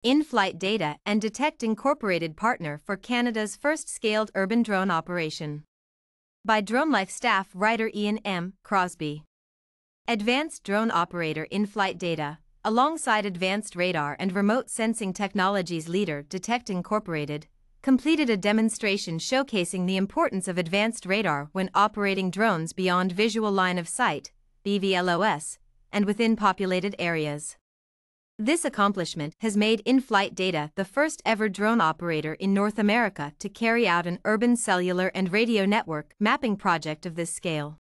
in-flight data and Detect Incorporated partner for Canada's first scaled urban drone operation. By DroneLife staff writer Ian M. Crosby. Advanced drone operator in-flight data, alongside advanced radar and remote sensing technologies leader Detect Incorporated, completed a demonstration showcasing the importance of advanced radar when operating drones beyond visual line of sight, BVLOS, and within populated areas. This accomplishment has made in-flight data the first ever drone operator in North America to carry out an urban cellular and radio network mapping project of this scale.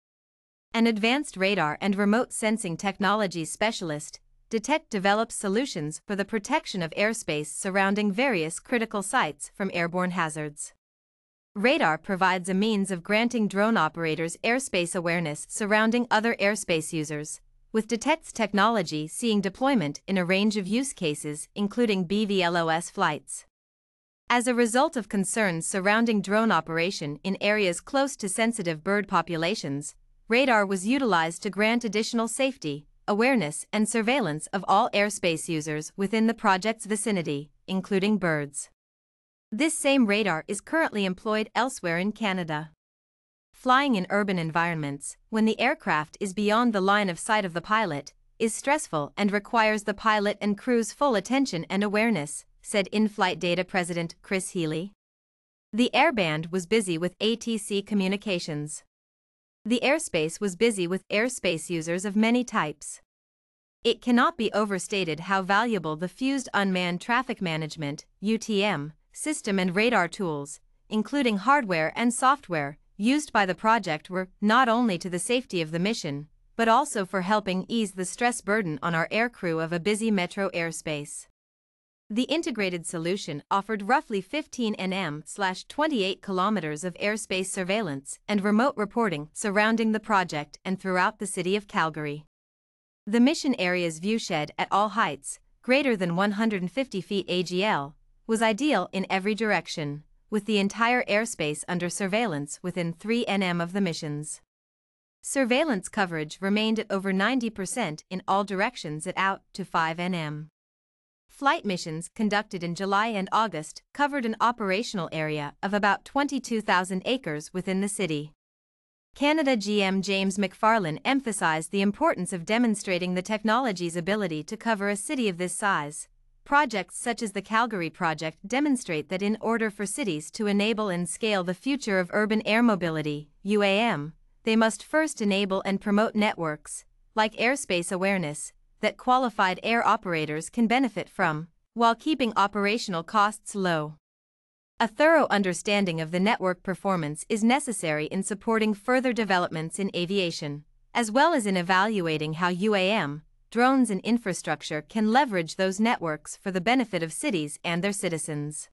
An advanced radar and remote sensing technologies specialist, Detect develops solutions for the protection of airspace surrounding various critical sites from airborne hazards. Radar provides a means of granting drone operators airspace awareness surrounding other airspace users, with Detect's technology seeing deployment in a range of use cases including BVLOS flights. As a result of concerns surrounding drone operation in areas close to sensitive bird populations, radar was utilized to grant additional safety, awareness and surveillance of all airspace users within the project's vicinity, including birds. This same radar is currently employed elsewhere in Canada. Flying in urban environments, when the aircraft is beyond the line of sight of the pilot, is stressful and requires the pilot and crew's full attention and awareness, said in-flight data president Chris Healy. The airband was busy with ATC communications. The airspace was busy with airspace users of many types. It cannot be overstated how valuable the fused unmanned traffic management (UTM) system and radar tools, including hardware and software, used by the project were not only to the safety of the mission, but also for helping ease the stress burden on our aircrew of a busy metro airspace. The integrated solution offered roughly 15 nm/28 kilometers of airspace surveillance and remote reporting surrounding the project and throughout the city of Calgary. The mission area's viewshed at all heights, greater than 150 feet AGL, was ideal in every direction, with the entire airspace under surveillance within 3 nm of the missions. Surveillance coverage remained at over 90% in all directions at out to 5 nm. Flight missions conducted in July and August covered an operational area of about 22,000 acres within the city. Canada GM James McFarlane emphasized the importance of demonstrating the technology's ability to cover a city of this size. Projects such as the Calgary project demonstrate that in order for cities to enable and scale the future of urban air mobility, UAM, they must first enable and promote networks, like airspace awareness, that qualified air operators can benefit from, while keeping operational costs low. A thorough understanding of the network performance is necessary in supporting further developments in aviation, as well as in evaluating how UAM, drones and infrastructure can leverage those networks for the benefit of cities and their citizens.